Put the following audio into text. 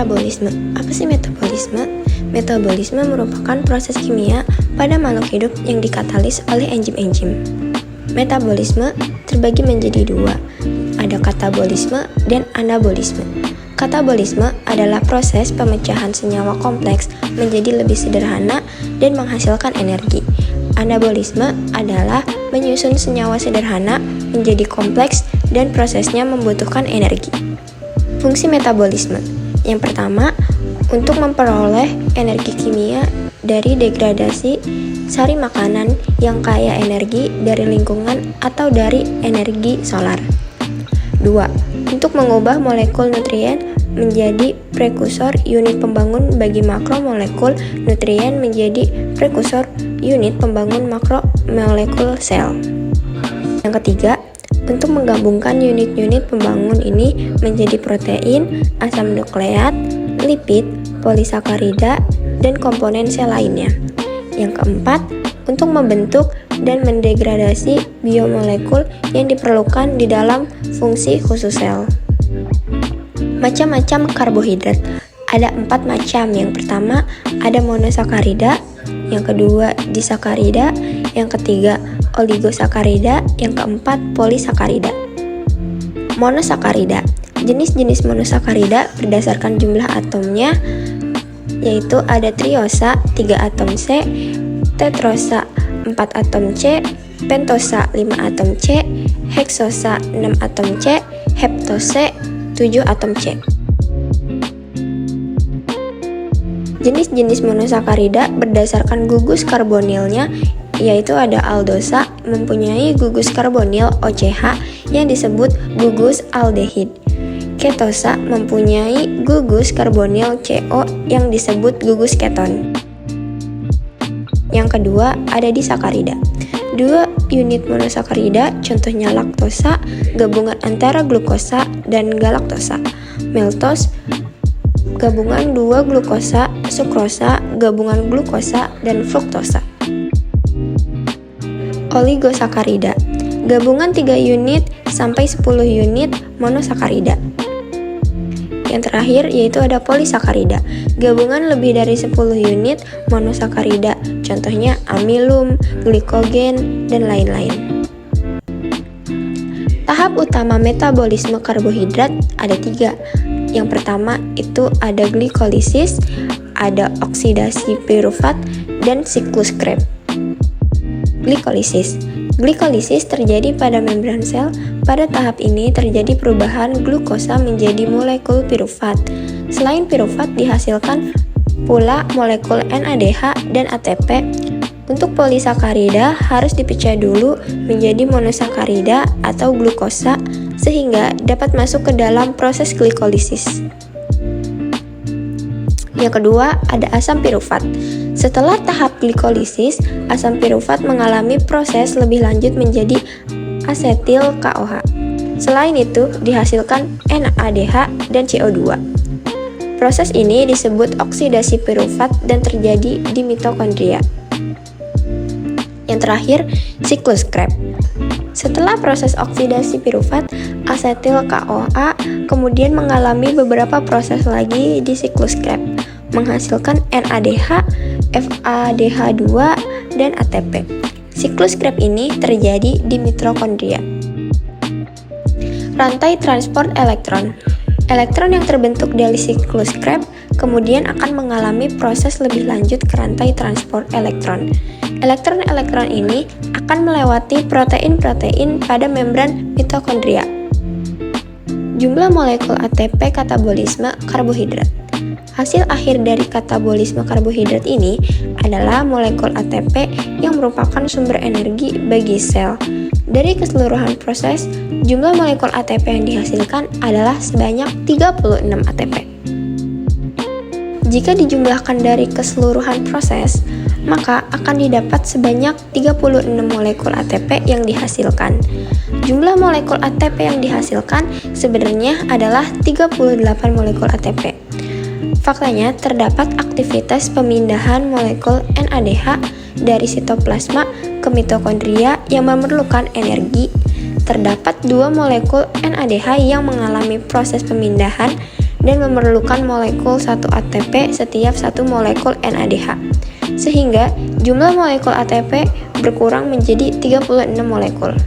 Metabolisme. Apa sih metabolisme? Metabolisme merupakan proses kimia pada makhluk hidup yang dikatalis oleh enzim-enzim. Metabolisme terbagi menjadi dua, ada katabolisme dan anabolisme. Katabolisme adalah proses pemecahan senyawa kompleks menjadi lebih sederhana dan menghasilkan energi. Anabolisme adalah menyusun senyawa sederhana menjadi kompleks dan prosesnya membutuhkan energi. Fungsi metabolisme. Yang pertama, untuk memperoleh energi kimia dari degradasi sari makanan yang kaya energi dari lingkungan atau dari energi solar. 2. Untuk mengubah molekul nutrien menjadi prekursor unit pembangun bagi makromolekul nutrien menjadi prekursor unit pembangun makromolekul sel. Yang ketiga, untuk menggabungkan unit-unit pembangun ini menjadi protein, asam nukleat, lipid, polisakarida, dan komponen sel lainnya. Yang keempat, untuk membentuk dan mendegradasi biomolekul yang diperlukan di dalam fungsi khusus sel. Macam-macam karbohidrat. Ada 4 macam. Yang pertama, ada monosakarida. Yang kedua, disakarida. Yang ketiga, oligosakarida. Yang keempat, polisakarida. Monosakarida. Jenis-jenis monosakarida berdasarkan jumlah atomnya, yaitu ada triosa 3 atom C, tetrosa 4 atom C, pentosa 5 atom C, heksosa 6 atom C, heptose 7 atom C. Jenis-jenis monosakarida berdasarkan gugus karbonilnya, yaitu ada aldosa mempunyai gugus karbonil OCH yang disebut gugus aldehid. Ketosa mempunyai gugus karbonil CO yang disebut gugus keton. Yang kedua, ada disakarida. 2 unit monosakarida, contohnya laktosa, gabungan antara glukosa dan galaktosa. Maltose, gabungan 2 glukosa, sukrosa, gabungan glukosa dan fruktosa. Oligosakarida, gabungan 3 unit sampai 10 unit monosakarida. Yang terakhir yaitu ada polisakarida, gabungan lebih dari 10 unit monosakarida, contohnya amilum, glikogen, dan lain-lain. Tahap utama metabolisme karbohidrat ada 3. Yang pertama itu ada glikolisis, ada oksidasi pirufat, dan siklus Krebs. Glikolisis terjadi pada membran sel. Pada tahap ini terjadi perubahan glukosa menjadi molekul pirufat. Selain pirufat dihasilkan pula molekul NADH dan ATP. Untuk polisakarida harus dipecah dulu menjadi monosakarida atau glukosa sehingga dapat masuk ke dalam proses glikolisis. Yang kedua, ada asam pirufat. Setelah tahap glikolisis, asam pirufat mengalami proses lebih lanjut menjadi asetil KOH. Selain itu, dihasilkan NADH dan CO2. Proses ini disebut oksidasi pirufat dan terjadi di mitokondria. Yang terakhir, siklus Krebs. Setelah proses oksidasi pirufat, asetil KOA kemudian mengalami beberapa proses lagi di siklus Krebs, menghasilkan NADH, FADH2, dan ATP. Siklus Krebs ini terjadi di mitokondria. Rantai transport elektron. Elektron yang terbentuk dari siklus Krebs kemudian akan mengalami proses lebih lanjut ke rantai transport elektron. Elektron-elektron ini akan melewati protein-protein pada membran mitokondria. Jumlah molekul ATP katabolisme karbohidrat. Hasil akhir dari katabolisme karbohidrat ini adalah molekul ATP yang merupakan sumber energi bagi sel. Dari keseluruhan proses, jumlah molekul ATP yang dihasilkan adalah sebanyak 36 ATP. Jika dijumlahkan dari keseluruhan proses, maka akan didapat sebanyak 36 molekul ATP yang dihasilkan. Jumlah molekul ATP yang dihasilkan sebenarnya adalah 38 molekul ATP. Faktanya, terdapat aktivitas pemindahan molekul NADH dari sitoplasma ke mitokondria yang memerlukan energi. Terdapat 2 molekul NADH yang mengalami proses pemindahan dan memerlukan molekul 1 ATP setiap 1 molekul NADH, sehingga jumlah molekul ATP berkurang menjadi 36 molekul.